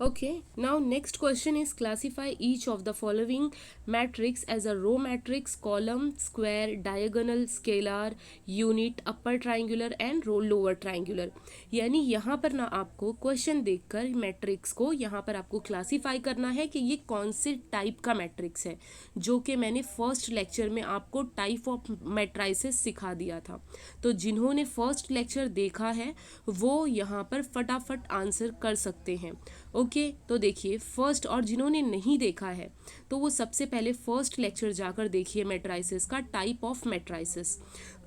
Okay, now next question is classify each of the following matrix as a row matrix, column, square, diagonal, scalar, unit, upper triangular and row lower triangular. यानी यहाँ पर ना आपको question देखकर matrix को यहाँ पर आपको क्लासीफाई करना है कि ये कौन से टाइप का मैट्रिक्स है, जो कि मैंने फर्स्ट लेक्चर में आपको टाइप ऑफ मैट्राइसेस सिखा दिया था। तो जिन्होंने फर्स्ट लेक्चर देखा है वो यहाँ पर फटाफट आंसर कर सकते हैं। ओके, तो देखिए फर्स्ट, और जिन्होंने नहीं देखा है तो वो सबसे पहले फर्स्ट लेक्चर जाकर देखिए मैट्राइसेस का, टाइप ऑफ मैट्राइसेस।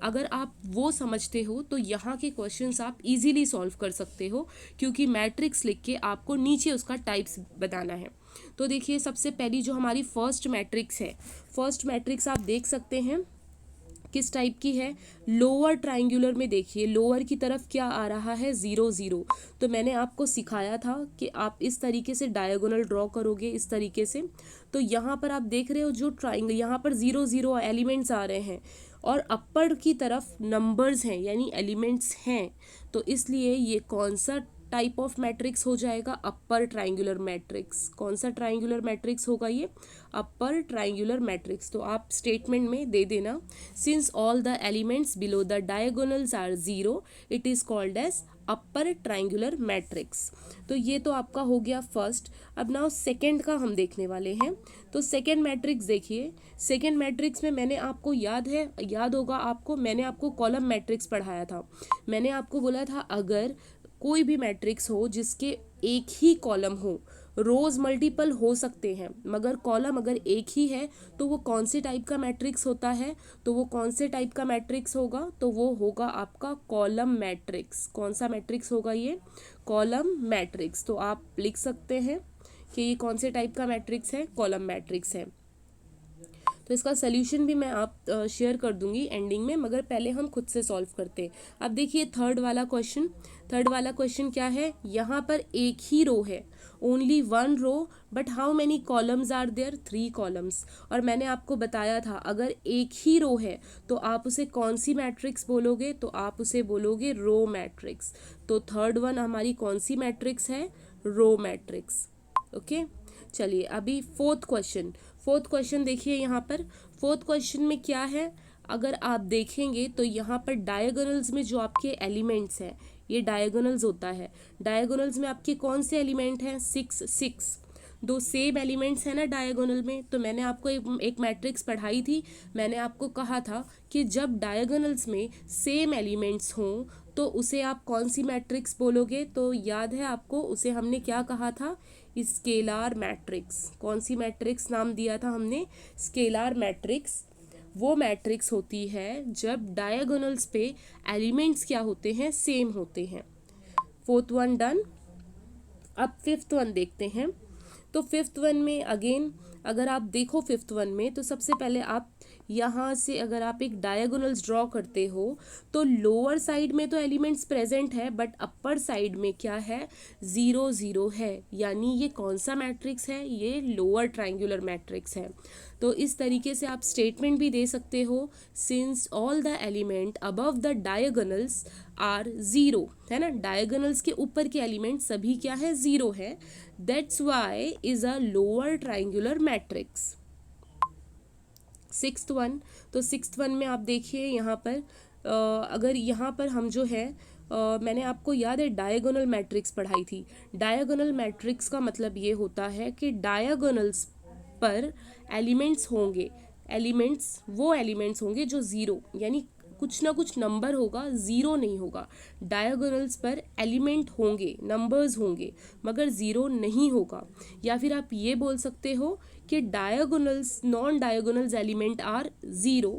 अगर आप वो समझते हो तो यहाँ के क्वेश्चंस आप इजीली सॉल्व कर सकते हो, क्योंकि मैट्रिक्स लिख के आपको नीचे उसका टाइप्स बताना है। तो देखिए सबसे पहली जो हमारी फर्स्ट मैट्रिक्स है, फर्स्ट मैट्रिक्स आप देख सकते हैं किस टाइप की है। लोअर ट्राइंगुलर में देखिए लोअर की तरफ क्या आ रहा है, 0 0। तो मैंने आपको सिखाया था कि आप इस तरीके से डायगोनल ड्रॉ करोगे, इस तरीके से। तो यहाँ पर आप देख रहे हो जो ट्राइंगल, यहाँ पर 0 0 एलिमेंट्स आ रहे हैं और अपर की तरफ नंबर्स हैं यानी एलिमेंट्स हैं। तो इसलिए ये कौन सा टाइप ऑफ मैट्रिक्स हो जाएगा, अपर ट्राइंगुलर मैट्रिक्स। कौन सा ट्राइंगुलर मैट्रिक्स होगा ये, अपर ट्राइंगुलर मैट्रिक्स। तो आप स्टेटमेंट में दे देना, since all the elements below the diagonals are 0 it is called as upper triangular matrix. तो ये तो आपका हो गया फर्स्ट। अब नाउ सेकंड का हम देखने वाले हैं। तो सेकंड मैट्रिक्स देखिए, सेकंड मैट्रिक्स में मैंने आपको याद होगा आपको, मैंने आपको कॉलम मैट्रिक्स पढ़ाया था। मैंने आपको बोला था अगर कोई भी मैट्रिक्स हो जिसके एक ही कॉलम हो, रोज मल्टीपल हो सकते हैं मगर कॉलम अगर एक ही है, तो वो कौन से टाइप का मैट्रिक्स होता है, तो वो कौन से टाइप का मैट्रिक्स होगा, तो वो होगा आपका कॉलम मैट्रिक्स। कौन सा मैट्रिक्स होगा ये, कॉलम मैट्रिक्स। तो आप लिख सकते हैं कि ये कौन से टाइप का मैट्रिक्स है, कॉलम मैट्रिक्स है। तो इसका सोल्यूशन भी मैं आप शेयर कर दूंगी एंडिंग में, मगर पहले हम खुद से सॉल्व करते हैं। अब देखिए थर्ड वाला क्वेश्चन, थर्ड वाला क्वेश्चन क्या है, यहाँ पर एक ही रो है, only one row, but how many columns are there, 3 columns. और मैंने आपको बताया था अगर एक ही रो है तो आप उसे कौन सी मैट्रिक्स बोलोगे, तो आप उसे बोलोगे रो मैट्रिक्स। तो थर्ड वन हमारी कौन सी मैट्रिक्स है, रो मैट्रिक्स। ओके, चलिए अभी फोर्थ क्वेश्चन। फोर्थ क्वेश्चन देखिए यहाँ पर, फोर्थ क्वेश्चन में क्या है, अगर आप देखेंगे तो यहाँ पर डायगोनल्स में जो आपके एलिमेंट्स हैं, ये डायगोनल्स होता है। डायगोनल्स में आपके कौन से एलिमेंट हैं, 6 6। दो सेम एलिमेंट्स हैं ना डायगोनल में। तो मैंने आपको एक मैट्रिक्स पढ़ाई थी, मैंने आपको कहा था कि जब डायगोनल्स में सेम एलिमेंट्स हों तो उसे आप कौन सी मैट्रिक्स बोलोगे, तो याद है आपको उसे हमने क्या कहा था, स्केलार मैट्रिक्स। कौन सी मैट्रिक्स नाम दिया था हमने, स्केलार मैट्रिक्स। वो मैट्रिक्स होती है जब डायगोनल्स पे एलिमेंट्स क्या होते हैं, सेम होते हैं। Fourth one done. अब फिफ्थ वन देखते हैं। तो फिफ्थ वन में अगेन अगर आप देखो फिफ्थ वन में, तो सबसे पहले आप यहाँ से अगर आप एक डायगोनल्स ड्रॉ करते हो तो लोअर साइड में तो एलिमेंट्स प्रेजेंट है, बट अपर साइड में क्या है, 0 0 है। यानी ये कौन सा मैट्रिक्स है, ये लोअर ट्राइंगुलर मैट्रिक्स है। तो इस तरीके से आप स्टेटमेंट भी दे सकते हो, since all the element above the diagonals are 0, है ना, डायगोनल्स के ऊपर के एलिमेंट सभी क्या है, 0 है, that's why is a lower triangular matrix. Sixth one, तो सिक्स्थ वन में आप देखिए यहाँ पर अगर यहाँ पर हम जो है मैंने आपको याद है डायगोनल मैट्रिक्स पढ़ाई थी। डायगोनल मैट्रिक्स का मतलब ये होता है कि डायगोनल्स पर एलिमेंट्स होंगे, एलिमेंट्स वो एलिमेंट्स होंगे जो 0 यानी कुछ ना कुछ नंबर होगा, 0 नहीं होगा। डायगोनल्स पर एलिमेंट होंगे, नंबर्स होंगे, मगर 0 नहीं होगा। या फिर आप ये बोल सकते हो कि diagonals, non diagonals element are 0,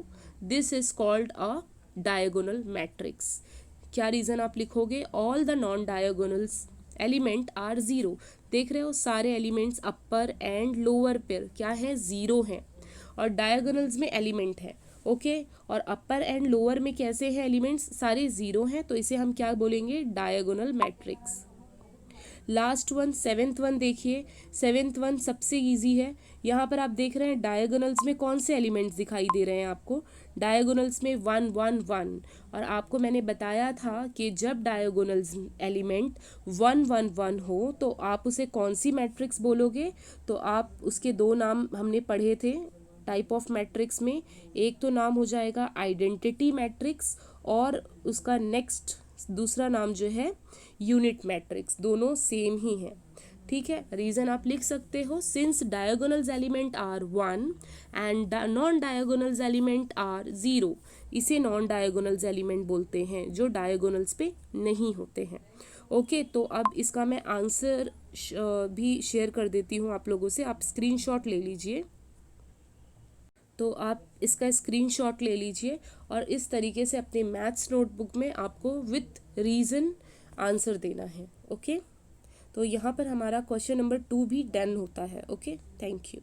this is called a diagonal matrix. क्या रीज़न आप लिखोगे, all the non diagonals element are 0। देख रहे हो सारे एलिमेंट्स अपर एंड लोअर पर क्या है, 0 हैं, और डायगोनल्स में एलिमेंट है। ओके, और अपर एंड लोअर में कैसे हैं एलिमेंट्स, सारे 0 हैं, तो इसे हम क्या बोलेंगे, diagonal matrix. Last one seventh one देखिए, सेवेंथ वन सबसे इजी है। यहाँ पर आप देख रहे हैं डायगोनल्स में कौन से एलिमेंट्स दिखाई दे रहे हैं आपको, डायगोनल्स में 1 1 1। और आपको मैंने बताया था कि जब डायगोनल्स एलिमेंट 1 1 1 हो तो आप उसे कौन सी मैट्रिक्स बोलोगे, तो आप उसके दो नाम हमने पढ़े थे टाइप ऑफ मैट्रिक्स में। एक तो नाम हो जाएगा आइडेंटिटी मैट्रिक्स और उसका नेक्स्ट दूसरा नाम जो है यूनिट मैट्रिक्स, दोनों सेम ही हैं। ठीक है, रीज़न आप लिख सकते हो, since diagonals element are 1 and non diagonals element are 0, इसे नॉन डायगोनल्स एलिमेंट बोलते हैं जो डायगोनल्स पे नहीं होते हैं। ओके, तो अब इसका मैं आंसर भी शेयर कर देती हूँ आप लोगों से, आप स्क्रीनशॉट ले लीजिए। तो आप इसका स्क्रीनशॉट ले लीजिए और इस तरीके से अपने मैथ्स नोटबुक में आपको विथ रीज़न आंसर देना है। ओके, तो यहाँ पर हमारा क्वेश्चन नंबर 2 भी डन होता है। Okay, thank you.